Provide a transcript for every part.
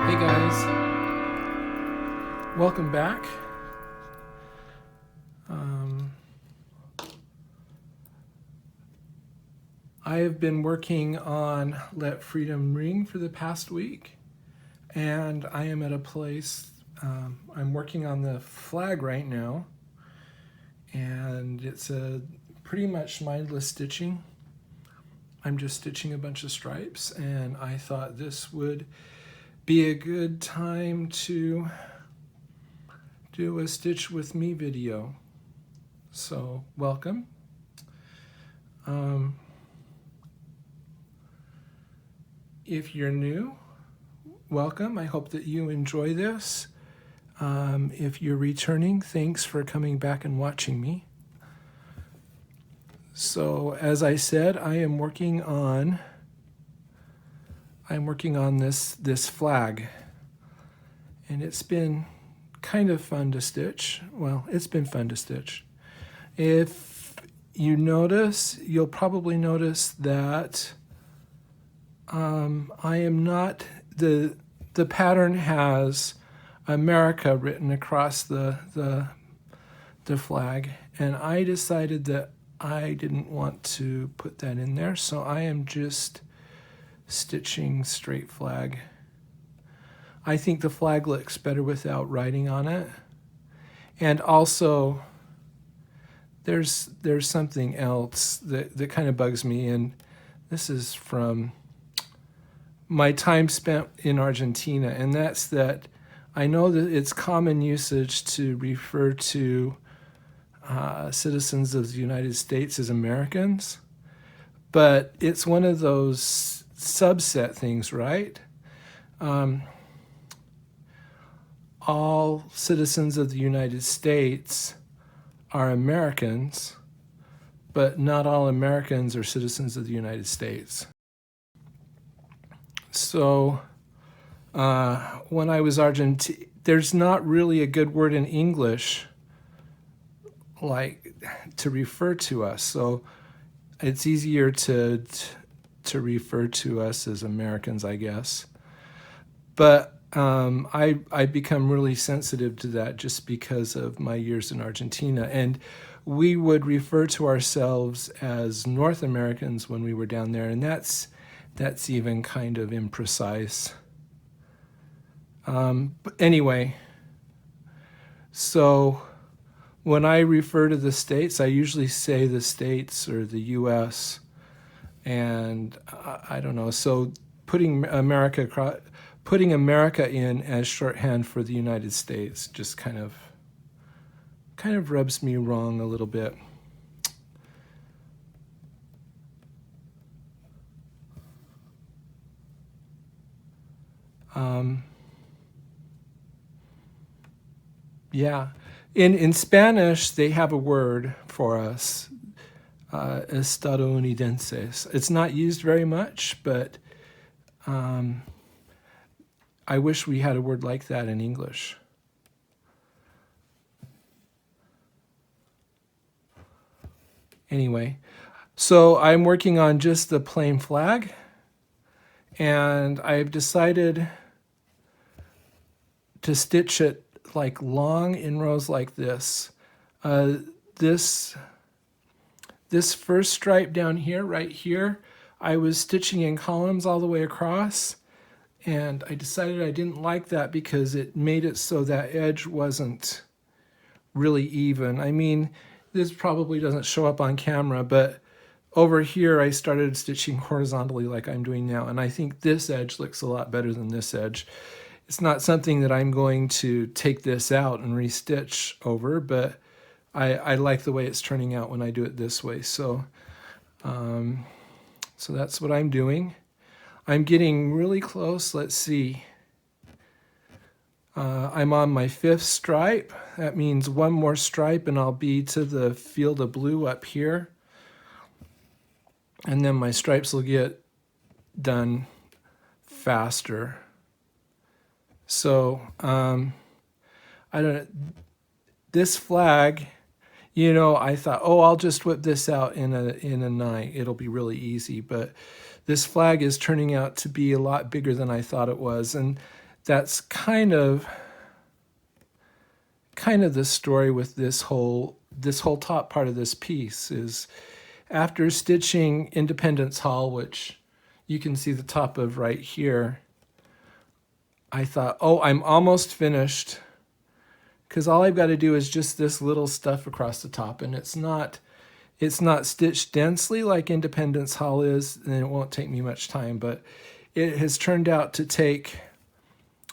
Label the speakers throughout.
Speaker 1: Hey guys, welcome back. I have been working on Let Freedom Ring for the past week, and I am at a place, I'm working on the flag right now, and it's a pretty much mindless stitching. I'm just stitching a bunch of stripes, and I thought this would be a good time to do a Stitch With Me video. So, welcome. If you're new, welcome. I hope that you enjoy this. If you're returning, thanks for coming back and watching me. So, as I said, I'm working on this flag, and it's been kind of fun to stitch. Well, it's been fun to stitch. If you notice, you'll probably notice that I am not, the pattern has America written across the flag, and I decided that I didn't want to put that in there, so I am just stitching straight flag. I think the flag looks better without writing on it. And also, there's something else that kind of bugs me, and this is from my time spent in Argentina, and that's that I know that it's common usage to refer to citizens of the United States as Americans, but it's one of those subset things, right? All citizens of the United States are Americans, but not all Americans are citizens of the United States. So when I was Argentine, there's not really a good word in English like to refer to us, so it's easier to refer to us as Americans, I guess. But I become really sensitive to that just because of my years in Argentina, and we would refer to ourselves as North Americans when we were down there, and that's even kind of imprecise. But anyway, so when I refer to the States, I usually say the States or the U.S., and I don't know, so putting America in as shorthand for the United States just kind of rubs me wrong a little bit. Yeah, in Spanish they have a word for us, estadounidenses. It's not used very much, but I wish we had a word like that in English. Anyway, so I'm working on just the plain flag, and I've decided to stitch it like long in rows like this. This first stripe down here, right here, I was stitching in columns all the way across, and I decided I didn't like that because it made it so that edge wasn't really even. I mean, this probably doesn't show up on camera, but over here I started stitching horizontally like I'm doing now, and I think this edge looks a lot better than this edge. It's not something that I'm going to take this out and restitch over, but I like the way it's turning out when I do it this way. So, so that's what I'm doing. I'm getting really close. Let's see. I'm on my 5th stripe. That means one more stripe and I'll be to the field of blue up here. And then my stripes will get done faster. So, I don't, this flag, you know, I thought, oh, I'll just whip this out in a night. It'll be really easy. But this flag is turning out to be a lot bigger than I thought it was. And that's kind of the story with this whole top part of this piece. Is after stitching Independence Hall, which you can see the top of right here, I thought, oh, I'm almost finished, because all I've got to do is just this little stuff across the top, and it's not stitched densely like Independence Hall is, and it won't take me much time, but it has turned out to take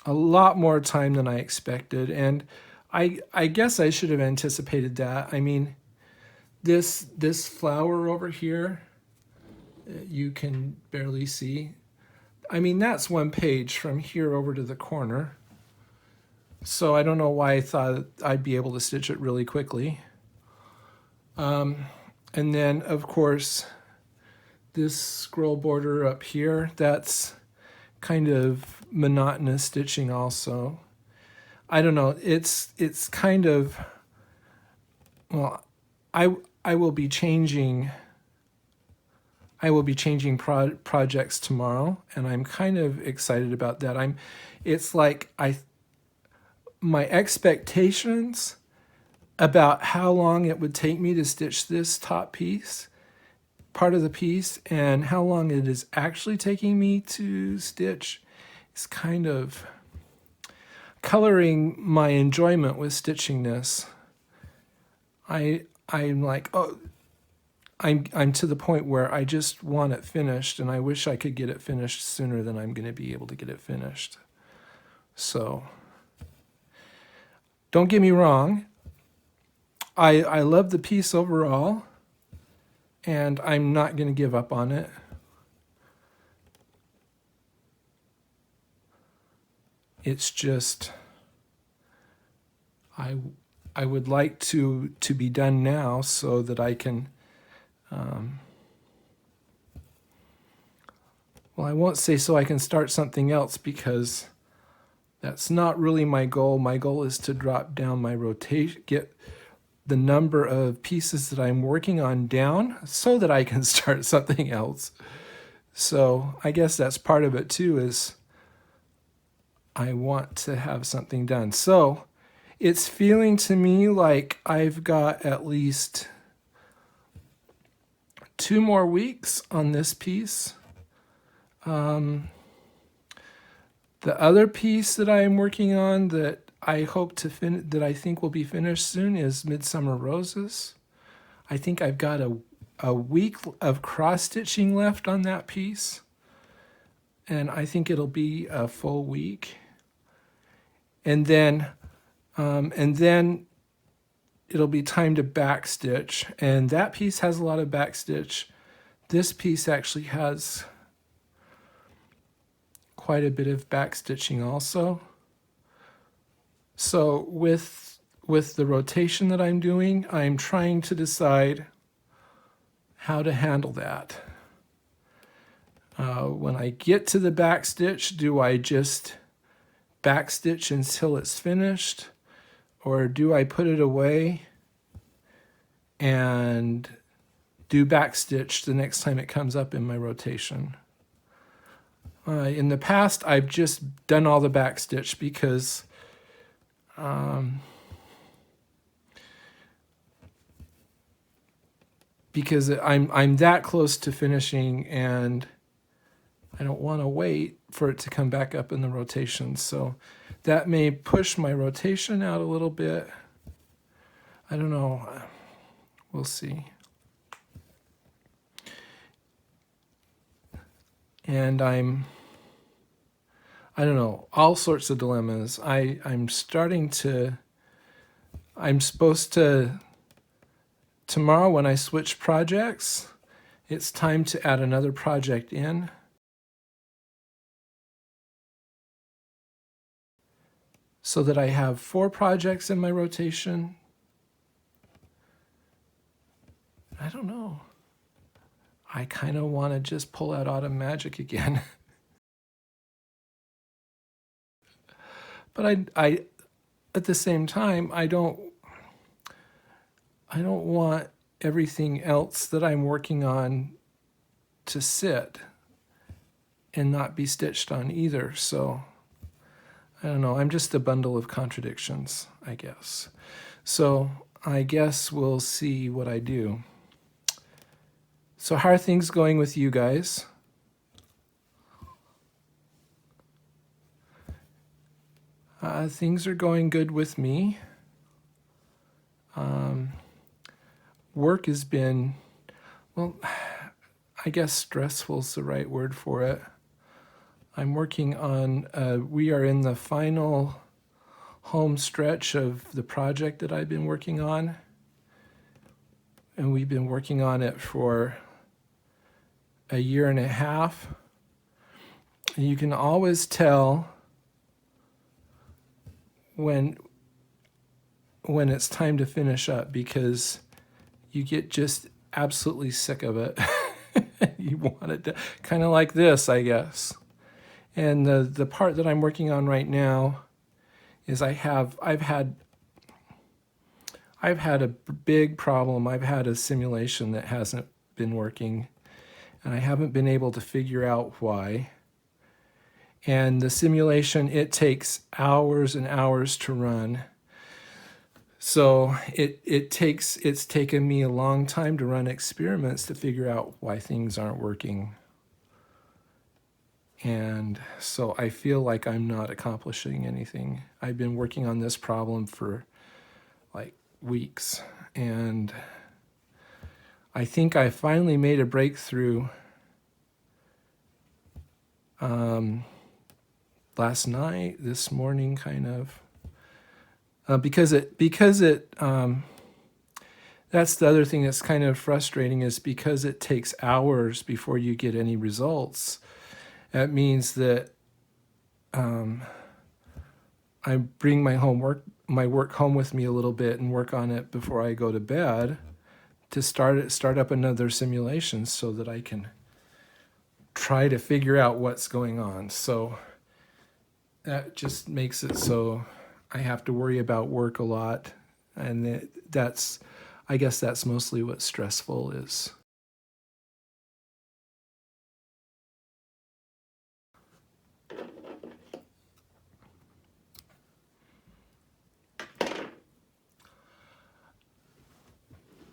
Speaker 1: a lot more time than I expected, and I guess I should have anticipated that. I mean, this flower over here, you can barely see. I mean, that's one page from here over to the corner. So I don't know why I thought I'd be able to stitch it really quickly. And then, of course, this scroll border up here, that's kind of monotonous stitching also. I don't know, it's kind of, well, I will be changing projects tomorrow, and I'm kind of excited about that. It's like my expectations about how long it would take me to stitch this top piece, part of the piece, and how long it is actually taking me to stitch is kind of coloring my enjoyment with stitching this. I'm like, oh, I'm to the point where I just want it finished, and I wish I could get it finished sooner than I'm going to be able to get it finished. So don't get me wrong, I love the piece overall, and I'm not going to give up on it. It's just I would like to be done now so that I can, well, I won't say so I can start something else, because that's not really my goal. My goal is to drop down my rotation, get the number of pieces that I'm working on down so that I can start something else. So I guess that's part of it too, is I want to have something done. So it's feeling to me like I've got at least 2 more weeks on this piece. The other piece that I am working on that I hope to that I think will be finished soon is Midsummer Roses. I think I've got a week of cross stitching left on that piece, and I think it'll be a full week. And then it'll be time to backstitch, and that piece has a lot of backstitch. This piece actually has quite a bit of backstitching also. So with the rotation that I'm doing, I'm trying to decide how to handle that. When I get to the backstitch, do I just backstitch until it's finished, or do I put it away and do backstitch the next time it comes up in my rotation? In the past, I've just done all the backstitch because I'm that close to finishing, and I don't want to wait for it to come back up in the rotation. So that may push my rotation out a little bit. I don't know. We'll see. And I don't know, all sorts of dilemmas. I'm supposed to, tomorrow when I switch projects, it's time to add another project in. So that I have 4 projects in my rotation. I don't know. I kind of want to just pull out Autumn Magic again. But I at the same time, I don't want everything else that I'm working on to sit and not be stitched on either. So I don't know, I'm just a bundle of contradictions, I guess. So I guess we'll see what I do. So how are things going with you guys? Things are going good with me. Work has been, well, I guess stressful is the right word for it. I'm working on, we are in the final home stretch of the project that I've been working on. And we've been working on it for a year and a half. And you can always tell when it's time to finish up because you get just absolutely sick of it. You want it to, kind of like this, I guess. And the part that I'm working on right now is I've had a big problem. I've had a simulation that hasn't been working, and I haven't been able to figure out why. And the simulation, it takes hours and hours to run. So it's taken me a long time to run experiments to figure out why things aren't working. And so I feel like I'm not accomplishing anything. I've been working on this problem for like weeks, and I think I finally made a breakthrough last night, this morning, kind of. Because that's the other thing that's kind of frustrating, is because it takes hours before you get any results. That means that I bring my work home with me a little bit and work on it before I go to bed to start up another simulation so that I can try to figure out what's going on. So that just makes it so I have to worry about work a lot, and I guess that's mostly what stressful is.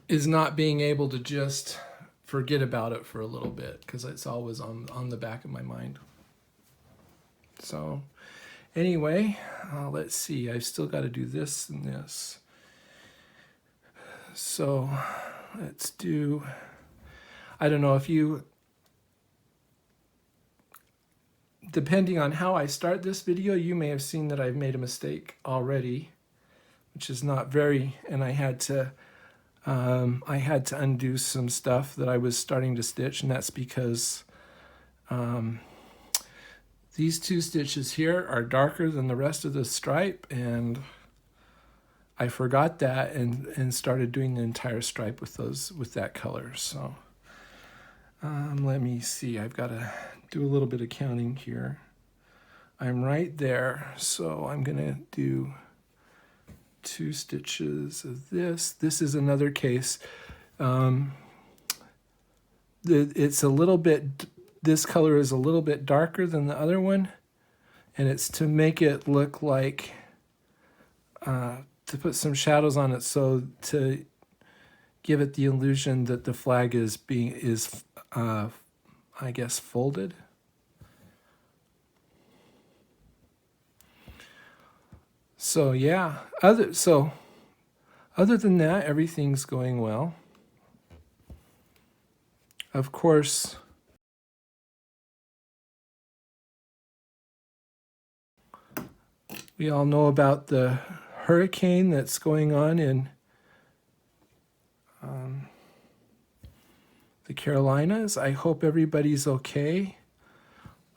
Speaker 1: Is not being able to just forget about it for a little bit, because it's always on the back of my mind. So anyway, let's see. I've still got to do this and this. So let's do, I don't know if you, depending on how I start this video, you may have seen that I've made a mistake already, which is not very, and I had to undo some stuff that I was starting to stitch, and that's because these two stitches here are darker than the rest of the stripe, and I forgot that and started doing the entire stripe with that color. So let me see, I've got to do a little bit of counting here. I'm right there, so I'm gonna do 2 stitches of this. This is another case. It's a little bit, this color is a little bit darker than the other one, and it's to make it look like, to put some shadows on it, so to give it the illusion that the flag is I guess folded. So yeah, other than that, everything's going well. Of course, we all know about the hurricane that's going on in the Carolinas. I hope everybody's okay.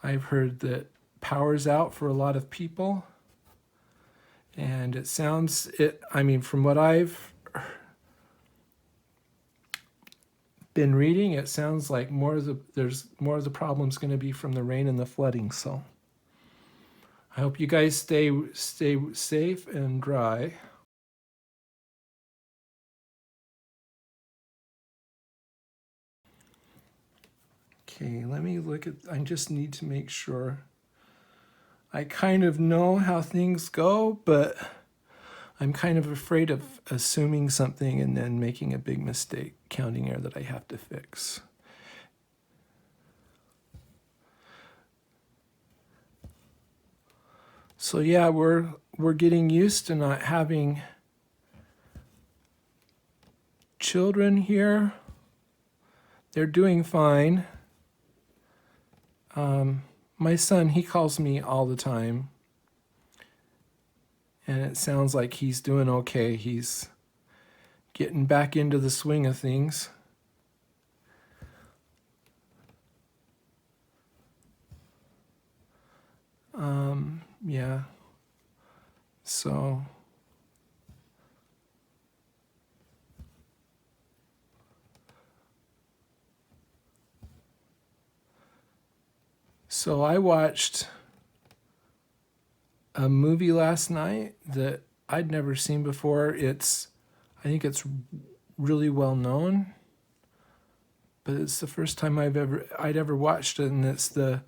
Speaker 1: I've heard that power's out for a lot of people. And I mean, from what I've been reading, it sounds like there's more of the problems going to be from the rain and the flooding. So I hope you guys stay safe and dry. Okay, let me look at, I just need to make sure I kind of know how things go, but I'm kind of afraid of assuming something and then making a big mistake, counting error that I have to fix. So yeah, we're getting used to not having children here. They're doing fine. My son, he calls me all the time, and it sounds like he's doing okay. He's getting back into the swing of things. Yeah. So I watched a movie last night that I'd never seen before. I think it's really well known, but it's the first time I'd ever watched it, and it's the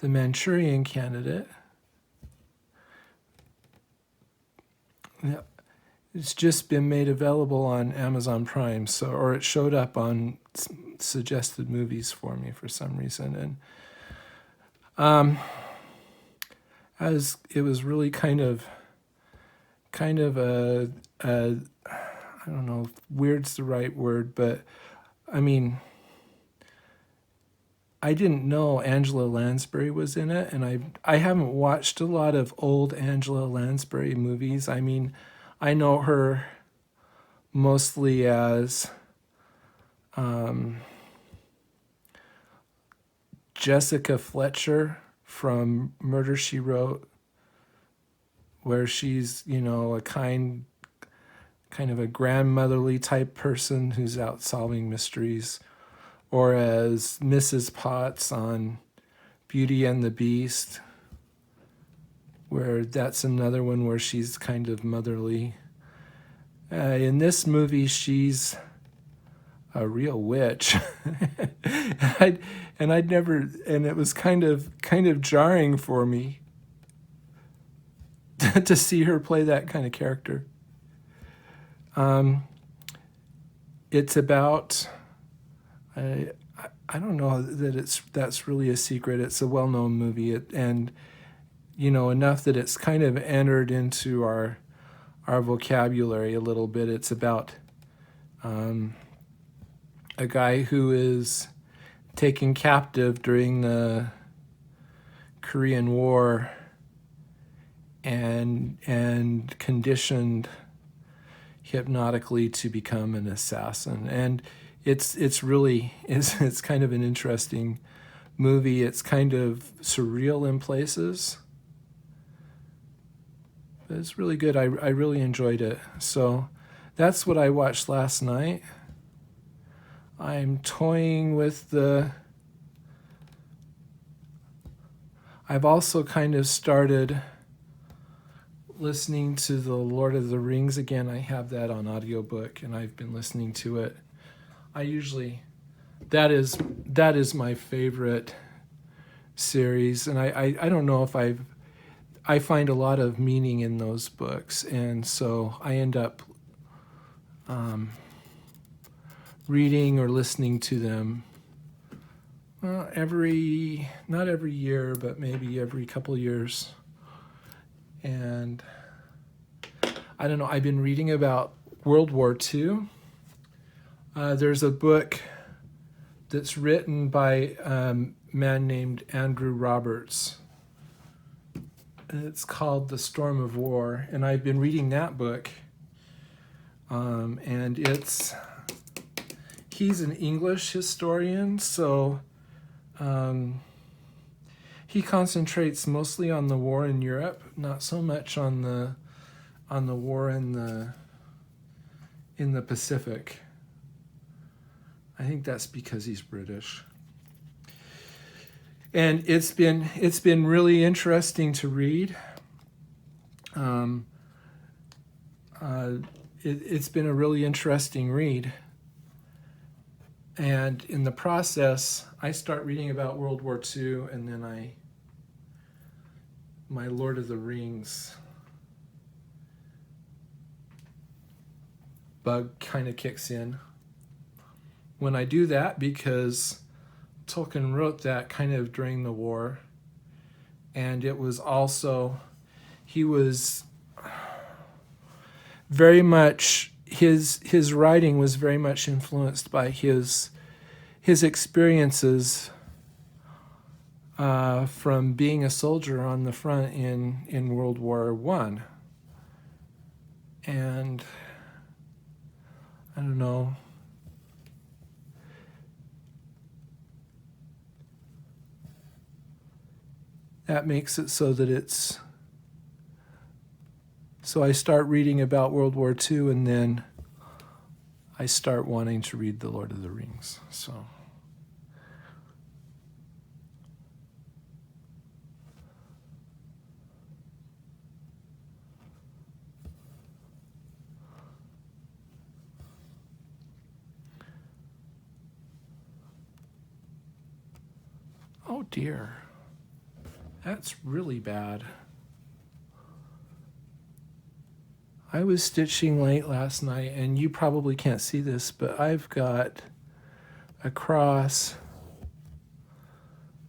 Speaker 1: Manchurian Candidate. Yeah, it's just been made available on Amazon Prime, or it showed up on suggested movies for me for some reason, and as it was really kind of a I don't know if weird's the right word, but I mean, I didn't know Angela Lansbury was in it, and I haven't watched a lot of old Angela Lansbury movies. I mean, I know her mostly as Jessica Fletcher from Murder, She Wrote, where she's, a kind of a grandmotherly type person who's out solving mysteries, or as Mrs. Potts on Beauty and the Beast, where that's another one where she's kind of motherly. In this movie, she's a real witch. and it was kind of jarring for me to see her play that kind of character. It's about, I don't know that that's really a secret. It's a well-known movie, and enough that it's kind of entered into our vocabulary a little bit. It's about a guy who is taken captive during the Korean War and conditioned hypnotically to become an assassin. And it's kind of an interesting movie. It's kind of surreal in places, but it's really good. I really enjoyed it. So that's what I watched last night. I'm toying with I've also kind of started listening to the Lord of the Rings again. I have that on audiobook, and I've been listening to it. That is my favorite series, and I don't know if I find a lot of meaning in those books, and so I end up reading or listening to them not every year, but maybe every couple of years. And I don't know, I've been reading about World War II. There's a book that's written by a man named Andrew Roberts. And it's called The Storm of War, and I've been reading that book. And he's an English historian, so he concentrates mostly on the war in Europe, not so much on the war in the Pacific. I think that's because he's British. And it's been really interesting to read. It's been a really interesting read. And in the process, I start reading about World War II, and then my Lord of the Rings bug kind of kicks in when I do that, because Tolkien wrote that kind of during the war, and it was also, he was very much, his writing was very much influenced by his experiences from being a soldier on the front in World War I. And I don't know, that makes it so that it's, so I start reading about World War II, and then I start wanting to read The Lord of the Rings. So oh dear, that's really bad. I was stitching late last night, and you probably can't see this, but I've got a cross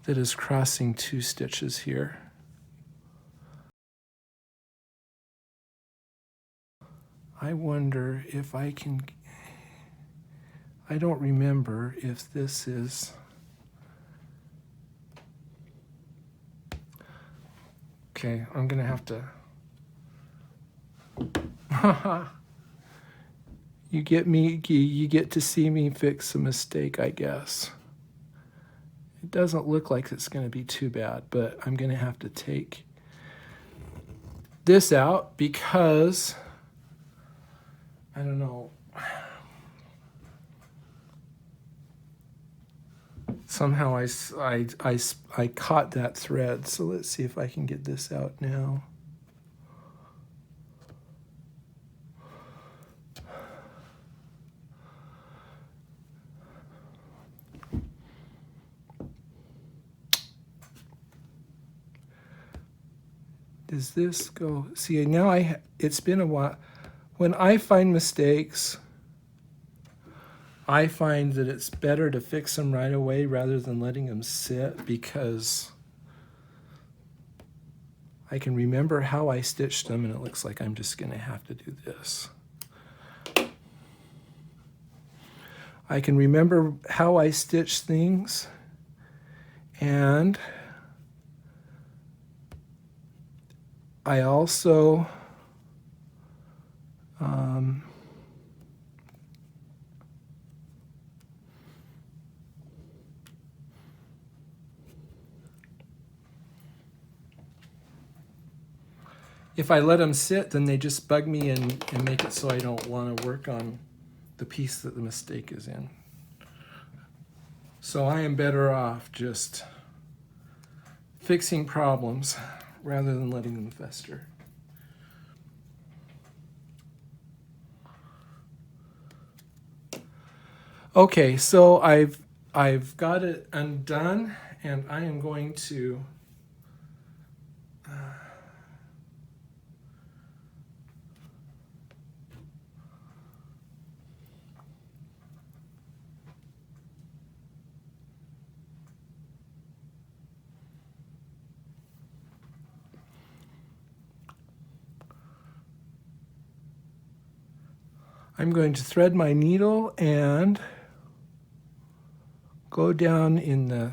Speaker 1: that is crossing 2 stitches here. I wonder if I can, I don't remember if this is, okay, I'm gonna have to, you get to see me fix a mistake, I guess. It doesn't look like it's going to be too bad, but I'm going to have to take this out because, I don't know, somehow I caught that thread. So let's see if I can get this out now. Does this go? See, now it's been a while. When I find mistakes, I find that it's better to fix them right away rather than letting them sit, because I can remember how I stitched them, and it looks like I'm just going to have to do this. I can remember how I stitch things, and I also if I let them sit, then they just bug me and make it so I don't want to work on the piece that the mistake is in. So I am better off just fixing problems rather than letting them fester. Okay, so I've got it undone, and I am going to thread my needle and go down in the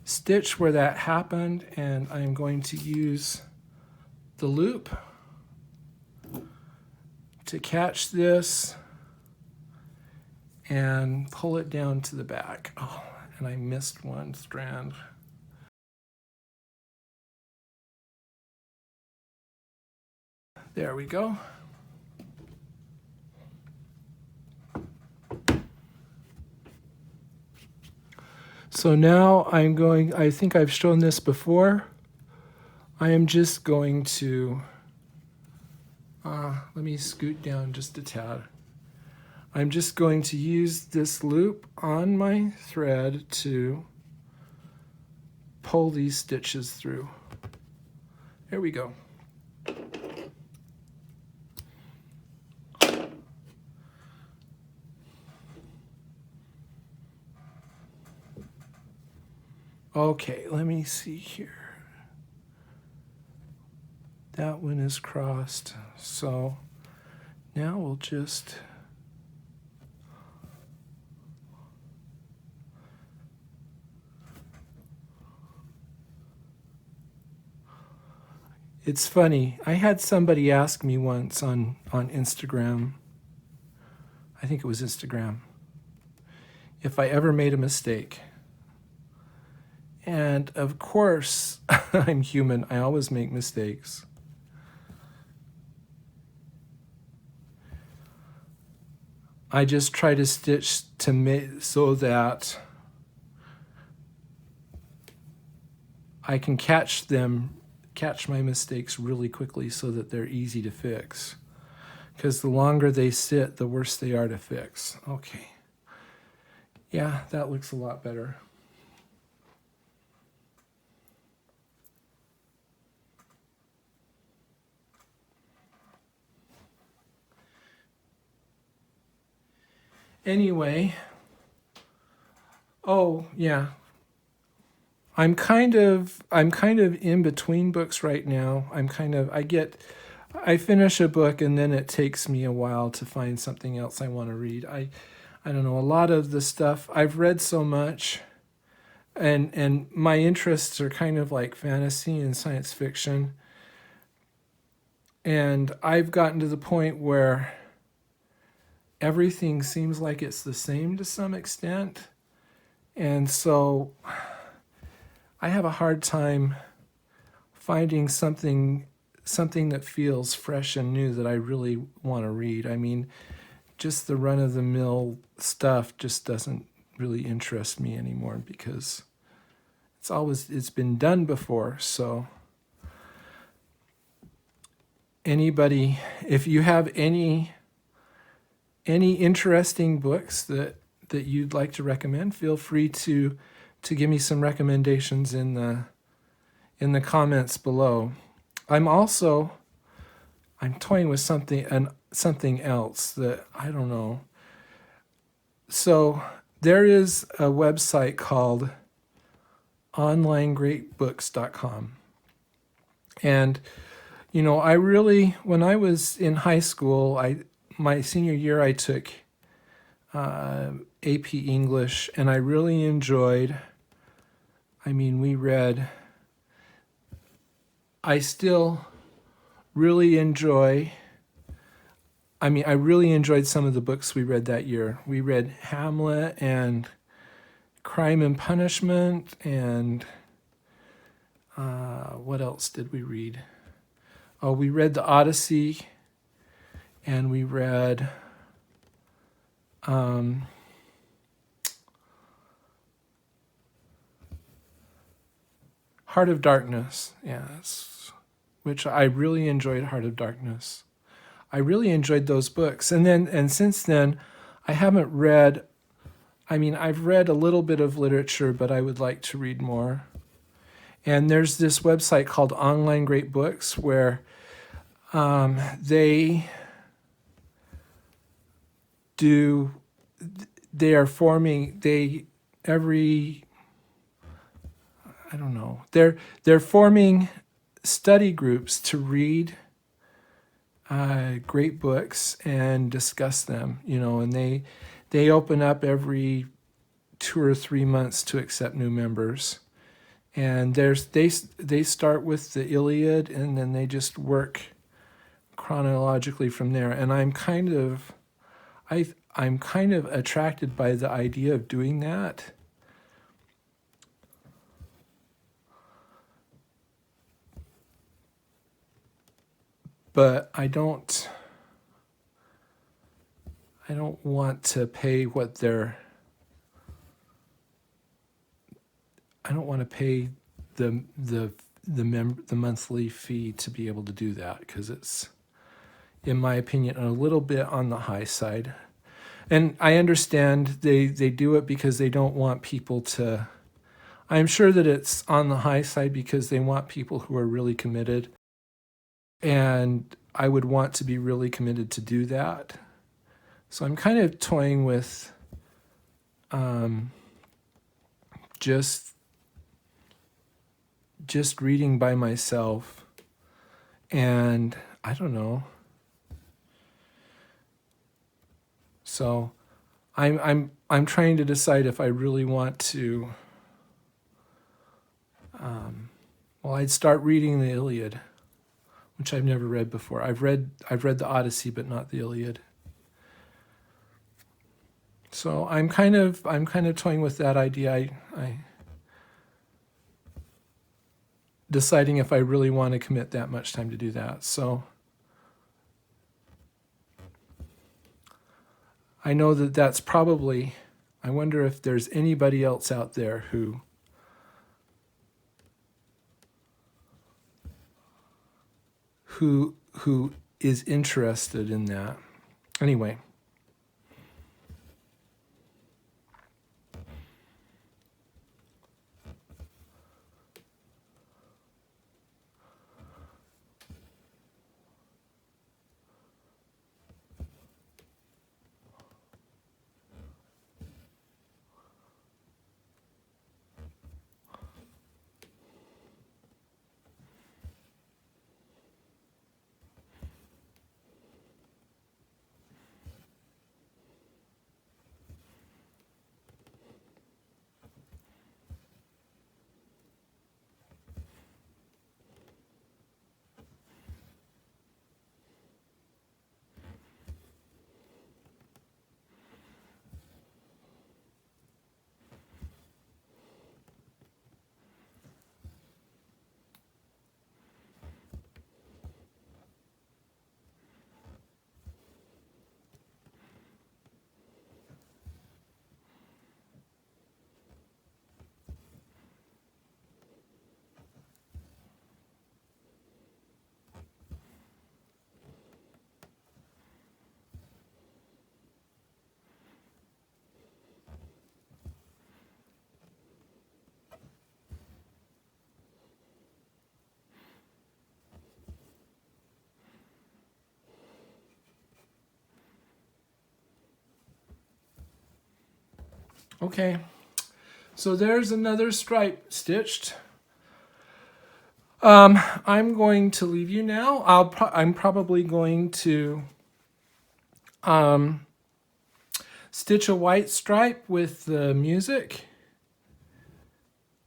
Speaker 1: stitch where that happened, and I'm going to use the loop to catch this and pull it down to the back. Oh, and I missed one strand. There we go. So now I think I've shown this before. I am just going to, let me scoot down just a tad. I'm just going to use this loop on my thread to pull these stitches through. Here we go. Okay, let me see here. That one is crossed. So now we'll just It's funny. I had somebody ask me once on Instagram, I think it was Instagram, if I ever made a mistake. And of course, I'm human. I always make mistakes. I just try to stitch to make so that I can catch my mistakes really quickly so that they're easy to fix. Because the longer they sit, the worse they are to fix. Okay. Yeah, that looks a lot better. Anyway, oh yeah, I'm kind of in between books right now. I finish a book and then it takes me a while to find something else I want to read. I don't know, a lot of the stuff I've read so much, and my interests are kind of like fantasy and science fiction. And I've gotten to the point where everything seems like it's the same to some extent. And so I have a hard time finding something that feels fresh and new that I really want to read. I mean, just the run-of-the-mill stuff just doesn't really interest me anymore because it's been done before. So anybody, if you have any interesting books that you'd like to recommend, feel free to give me some recommendations in the comments below. I'm toying with something else that I don't know. So there is a website called onlinegreatbooks.com. And when I was in high school, my senior year, I took AP English, and I really enjoyed. I still really enjoy. I really enjoyed some of the books we read that year. We read Hamlet and Crime and Punishment, and what else did we read? Oh, we read the Odyssey, and we read Heart of Darkness, yes, which I really enjoyed. Heart of Darkness. I really enjoyed those books. And since then, I haven't read, I've read a little bit of literature, but I would like to read more. And there's this website called Online Great Books where they are forming, they're forming study groups to read great books and discuss them, and they open up every 2 or 3 months to accept new members. And they start with the Iliad, and then they just work chronologically from there. And I'm kind of attracted by the idea of doing that. But I don't want to pay I don't want to pay the monthly fee to be able to do that, because it's, in my opinion, a little bit on the high side. And I understand they do it because they don't want people to. I'm sure that it's on the high side because they want people who are really committed and I would want to be really committed to do that. So I'm kind of toying with just reading by myself, and I don't know. So I'm trying to decide if I really want to. Well, I'd start reading the Iliad, which I've never read before. I've read the Odyssey, but not the Iliad. So I'm kind of toying with that idea. I deciding if I really want to commit that much time to do that. So I know that that's probably, I wonder if there's anybody else out there who is interested in that. Anyway. Okay, so there's another stripe stitched. I'm going to leave you now. I'm probably going to stitch a white stripe with the music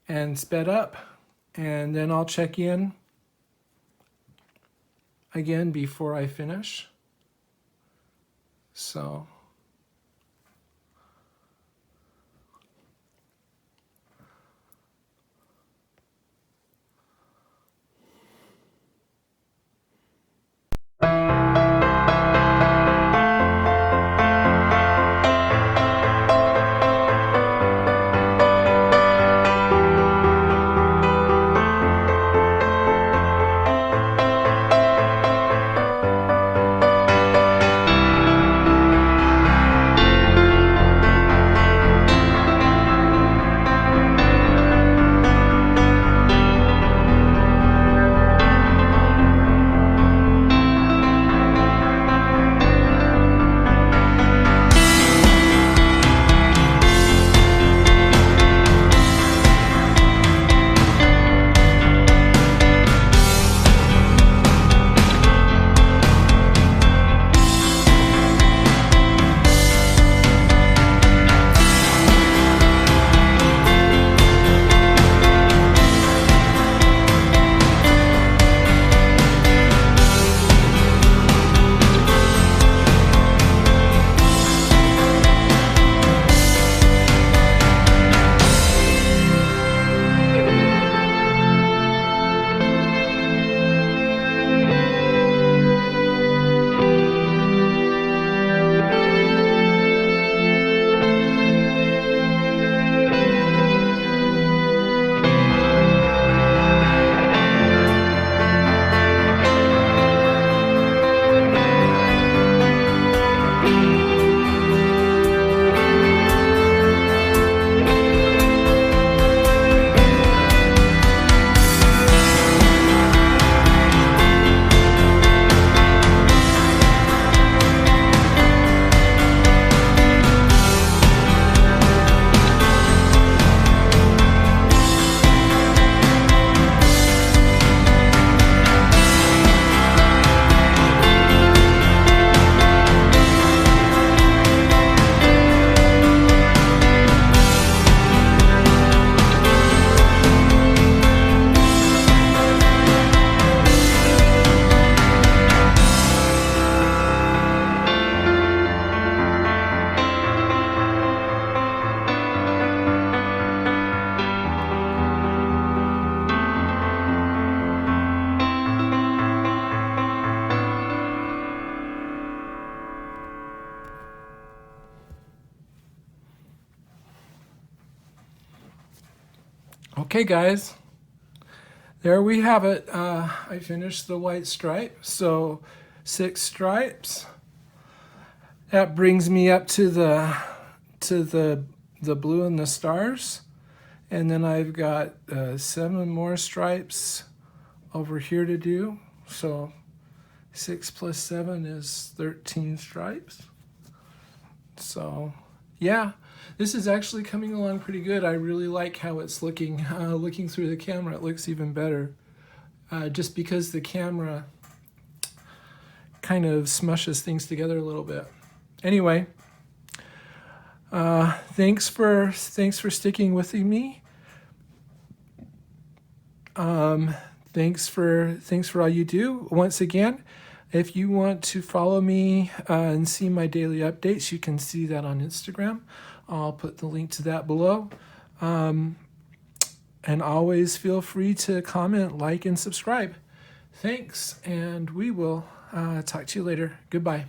Speaker 1: and sped up, and then I'll check in again before I finish. So Okay, guys, there we have it. I finished the white stripe, so 6 stripes. That brings me up to the blue and the stars, and then I've got 7 more stripes over here to do. So 6 plus 7 is 13 stripes. So yeah, this is actually coming along pretty good. I really like how it's looking. Looking through the camera, it looks even better. Just because the camera kind of smushes things together a little bit. Anyway, thanks for sticking with me. Thanks for all you do. Once again, if you want to follow me and see my daily updates, you can see that on Instagram. I'll put the link to that below. And always feel free to comment, like, and subscribe. Thanks, and we will talk to you later. Goodbye.